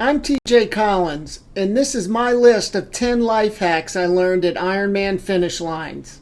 I'm TJ Collins, and this is my list of 10 life hacks I learned at Ironman finish lines.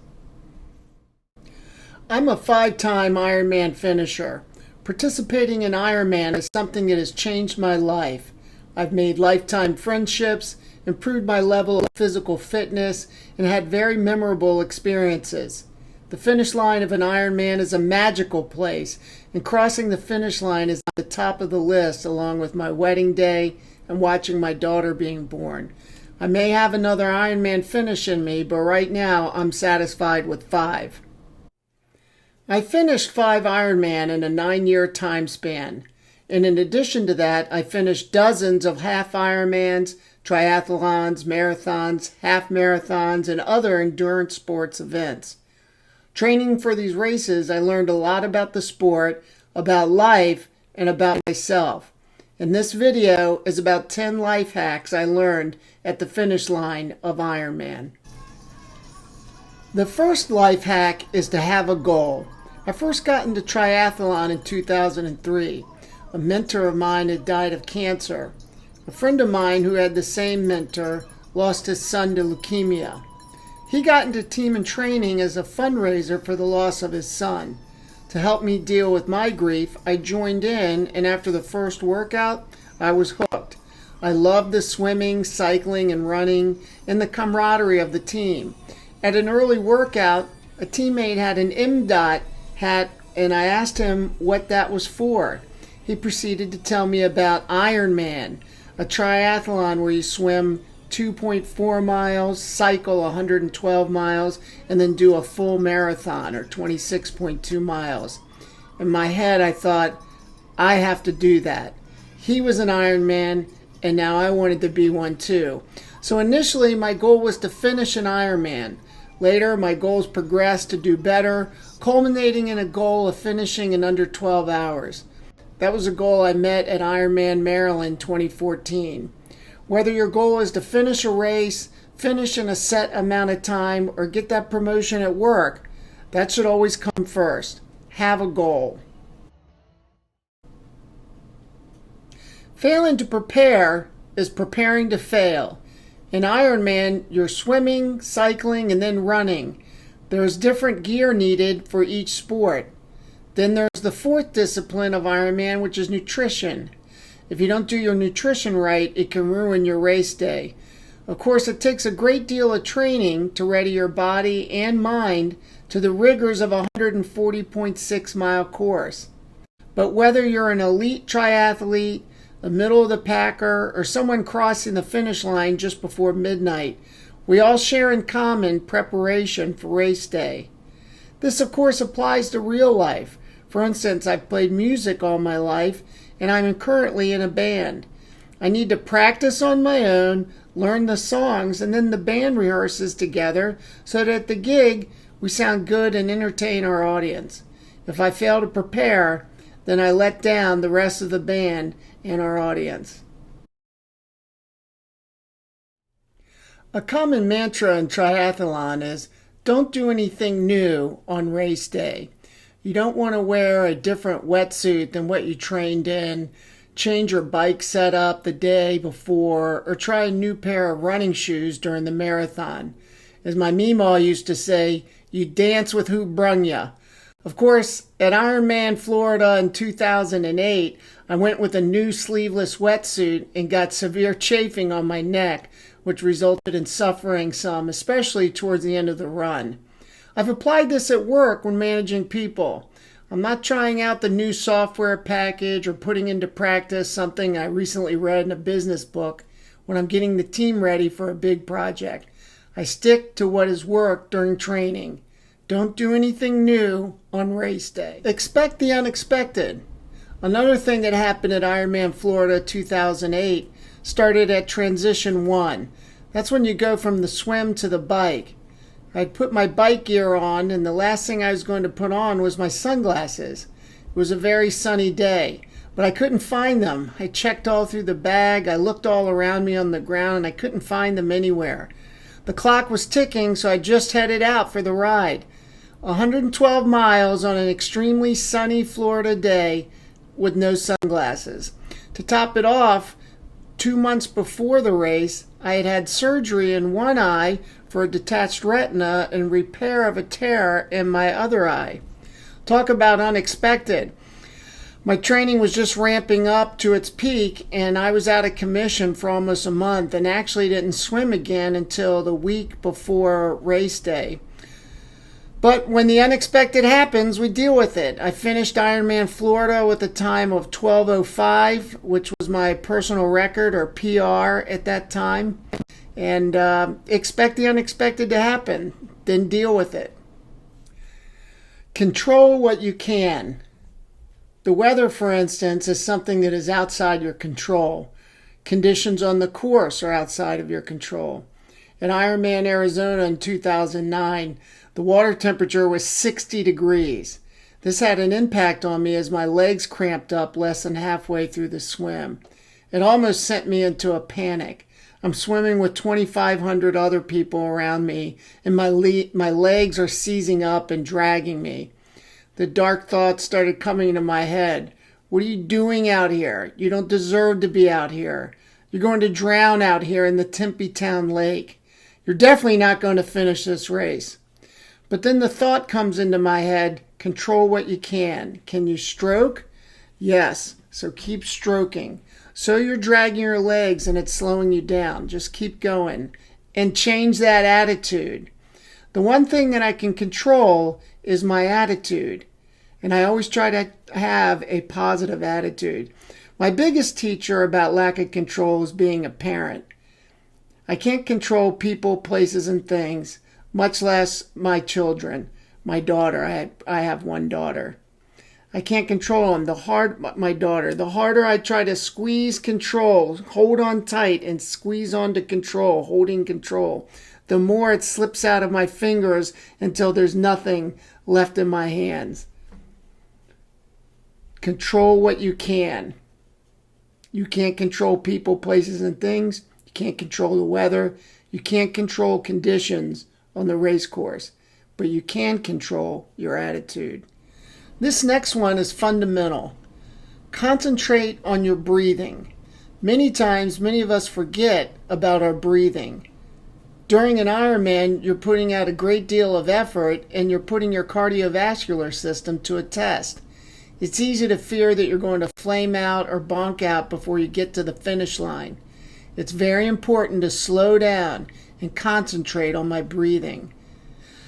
I'm a 5-time Ironman finisher. Participating in Ironman is something that has changed my life. I've made lifetime friendships, improved my level of physical fitness, and had very memorable experiences. The finish line of an Ironman is a magical place, and crossing the finish line is at the top of the list, along with my wedding day and watching my daughter being born. I may have another Ironman finish in me, but right now I'm satisfied with 5. I finished 5 Ironman in a 9-year time span. And in addition to that, I finished dozens of half Ironmans, triathlons, marathons, half marathons, and other endurance sports events. Training for these races, I learned a lot about the sport, about life, and about myself. And this video is about 10 life hacks I learned at the finish line of Ironman. The first life hack is to have a goal. I first got into triathlon in 2003. A mentor of mine had died of cancer. A friend of mine who had the same mentor lost his son to leukemia. He got into team and training as a fundraiser for the loss of his son. To help me deal with my grief, I joined in, and after the first workout, I was hooked. I loved the swimming, cycling, and running, and the camaraderie of the team. At an early workout, a teammate had an MDOT hat, and I asked him what that was for. He proceeded to tell me about Ironman, a triathlon where you swim 2.4 miles, cycle 112 miles, and then do a full marathon, or 26.2 miles. In my head, I thought, I have to do that. He was an Ironman, and now I wanted to be one too. So initially, my goal was to finish an Ironman. Later, my goals progressed to do better, culminating in a goal of finishing in under 12 hours. That was a goal I met at Ironman Maryland 2014. Whether your goal is to finish a race, finish in a set amount of time, or get that promotion at work, that should always come first. Have a goal. Failing to prepare is preparing to fail. In Ironman, you're swimming, cycling, and then running. There's different gear needed for each sport. Then there's the 4th discipline of Ironman, which is nutrition. If you don't do your nutrition right, it can ruin your race day. Of course, it takes a great deal of training to ready your body and mind to the rigors of a 140.6-mile course. But whether you're an elite triathlete, a middle-of-the-packer, or someone crossing the finish line just before midnight, we all share in common preparation for race day. This, of course, applies to real life. For instance, I've played music all my life, and I'm currently in a band. I need to practice on my own, learn the songs, and then the band rehearses together so that at the gig we sound good and entertain our audience. If I fail to prepare, then I let down the rest of the band and our audience. A common mantra in triathlon is, don't do anything new on race day. You don't want to wear a different wetsuit than what you trained in, change your bike setup the day before, or try a new pair of running shoes during the marathon. As my meemaw used to say, you dance with who brung ya. Of course, at Ironman Florida in 2008, I went with a new sleeveless wetsuit and got severe chafing on my neck, which resulted in suffering some, especially towards the end of the run. I've applied this at work when managing people. I'm not trying out the new software package or putting into practice something I recently read in a business book when I'm getting the team ready for a big project. I stick to what has worked during training. Don't do anything new on race day. Expect the unexpected. Another thing that happened at Ironman Florida 2008 started at Transition 1. That's when you go from the swim to the bike. I'd put my bike gear on, and the last thing I was going to put on was my sunglasses. It was a very sunny day, but I couldn't find them. I checked all through the bag, I looked all around me on the ground, and I couldn't find them anywhere. The clock was ticking, so I just headed out for the ride. 112 miles on an extremely sunny Florida day with no sunglasses. To top it off, 2 months before the race, I had had surgery in one eye for a detached retina and repair of a tear in my other eye. Talk about unexpected. My training was just ramping up to its peak, and I was out of commission for almost a month and actually didn't swim again until the week before race day. But when the unexpected happens, we deal with it. I finished Ironman Florida with a time of 12:05, which was my personal record or PR at that time. And expect the unexpected to happen, then deal with it. Control what you can. The weather, for instance, is something that is outside your control. Conditions on the course are outside of your control. At Ironman Arizona in 2009, the water temperature was 60 degrees. This had an impact on me as my legs cramped up less than halfway through the swim. It almost sent me into a panic. I'm swimming with 2,500 other people around me, and my legs are seizing up and dragging me. The dark thoughts started coming into my head. What are you doing out here? You don't deserve to be out here. You're going to drown out here in the Tempe Town Lake. You're definitely not going to finish this race. But then the thought comes into my head, control what you can. Can you stroke? Yes, so keep stroking. So you're dragging your legs and it's slowing you down. Just keep going and change that attitude. The one thing that I can control is my attitude. And I always try to have a positive attitude. My biggest teacher about lack of control is being a parent. I can't control people, places, and things, much less my children, my daughter. I have one daughter. I can't control them. My daughter. The harder I try to squeeze control, hold on tight and squeeze onto control, holding control, the more it slips out of my fingers until there's nothing left in my hands. Control what you can. You can't control people, places, and things. You can't control the weather. You can't control conditions on the race course, but you can control your attitude. This next one is fundamental. Concentrate on your breathing. Many times, many of us forget about our breathing. During an Ironman, you're putting out a great deal of effort and you're putting your cardiovascular system to a test. It's easy to fear that you're going to flame out or bonk out before you get to the finish line. It's very important to slow down and concentrate on my breathing.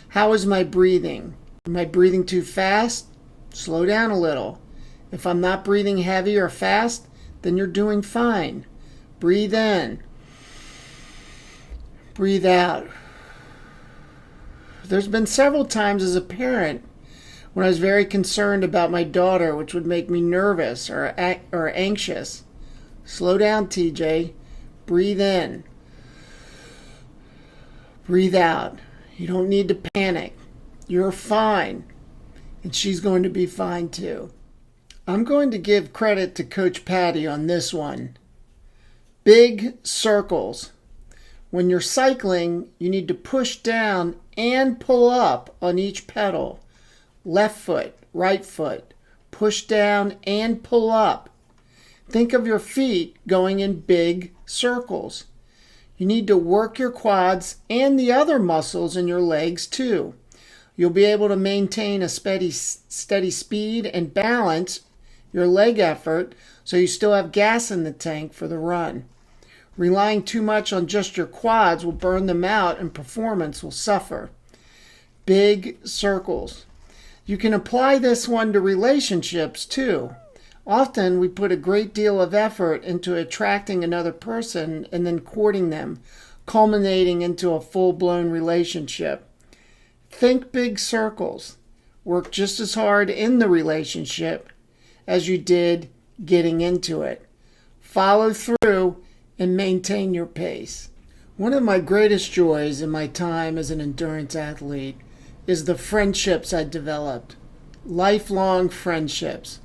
How is my breathing? Am I breathing too fast? Slow down a little. If I'm not breathing heavy or fast, then you're doing fine. Breathe in. Breathe out. There's been several times as a parent when I was very concerned about my daughter, which would make me nervous or anxious. Slow down, TJ. Breathe in. Breathe out. You don't need to panic. You're fine. And she's going to be fine too. I'm going to give credit to Coach Patty on this one. Big circles. When you're cycling, you need to push down and pull up on each pedal. Left foot, right foot. Push down and pull up. Think of your feet going in big circles. You need to work your quads and the other muscles in your legs too. You'll be able to maintain a steady speed and balance your leg effort so you still have gas in the tank for the run. Relying too much on just your quads will burn them out and performance will suffer. Big circles. You can apply this one to relationships too. Often we put a great deal of effort into attracting another person and then courting them, culminating into a full-blown relationship. Think big circles. Work just as hard in the relationship as you did getting into it. Follow through and maintain your pace. One of my greatest joys in my time as an endurance athlete is the friendships I developed. Lifelong friendships.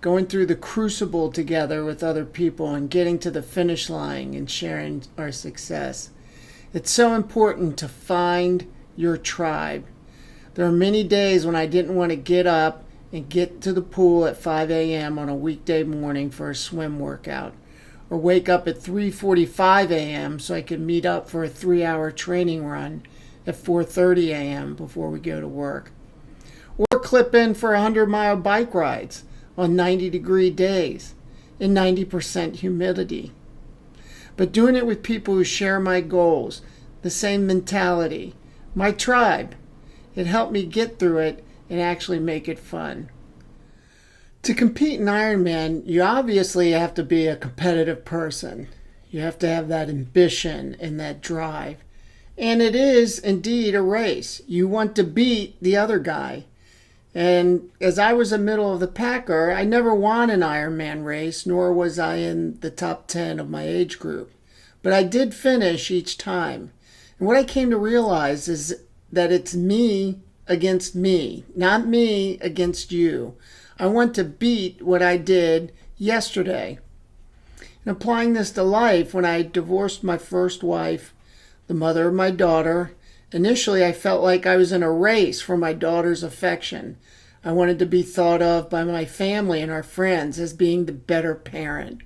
Going through the crucible together with other people and getting to the finish line and sharing our success. It's so important to find your tribe. There are many days when I didn't want to get up and get to the pool at 5 a.m. on a weekday morning for a swim workout, or wake up at 3:45 a.m. so I could meet up for a 3-hour training run at 4:30 a.m. before we go to work. Or clip in for 100-mile bike rides on 90-degree days in 90% humidity. But doing it with people who share my goals, the same mentality, my tribe, it helped me get through it and actually make it fun. To compete in Ironman, you obviously have to be a competitive person. You have to have that ambition and that drive. And it is indeed a race. You want to beat the other guy. And as I was a middle of the packer, I never won an Ironman race, nor was I in the top 10 of my age group. But I did finish each time. And what I came to realize is that it's me against me, not me against you. I want to beat what I did yesterday. And applying this to life, when I divorced my first wife, the mother of my daughter, initially I felt like I was in a race for my daughter's affection. I wanted to be thought of by my family and our friends as being the better parent.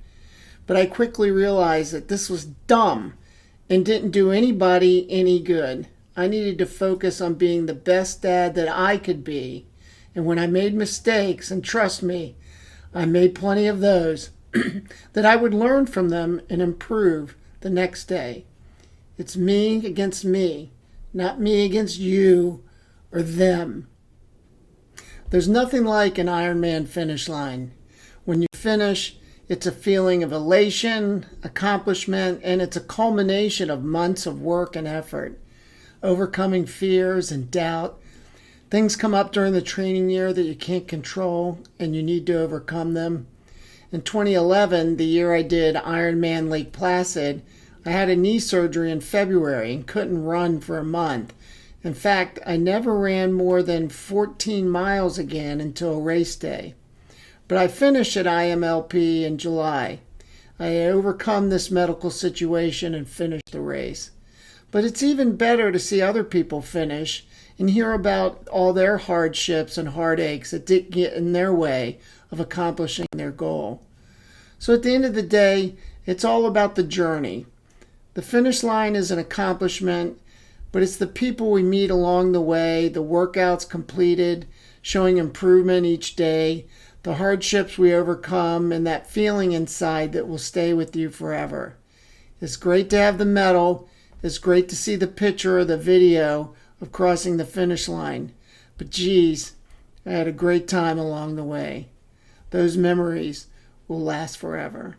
But I quickly realized that this was dumb and didn't do anybody any good. I needed to focus on being the best dad that I could be. And when I made mistakes, and trust me, I made plenty of those, that I would learn from them and improve the next day. It's me against me, not me against you or them. There's nothing like an Ironman finish line. When you finish, it's a feeling of elation, accomplishment, and it's a culmination of months of work and effort, overcoming fears and doubt. Things come up during the training year that you can't control, and you need to overcome them. In 2011, the year I did Ironman Lake Placid, I had a knee surgery in February and couldn't run for a month. In fact, I never ran more than 14 miles again until race day. But I finished at IMLP in July. I had overcome this medical situation and finished the race. But it's even better to see other people finish and hear about all their hardships and heartaches that didn't get in their way of accomplishing their goal. So at the end of the day, it's all about the journey. The finish line is an accomplishment, but it's the people we meet along the way, the workouts completed, showing improvement each day, the hardships we overcome, and that feeling inside that will stay with you forever. It's great to have the medal. It's great to see the picture or the video of crossing the finish line. But geez, I had a great time along the way. Those memories will last forever.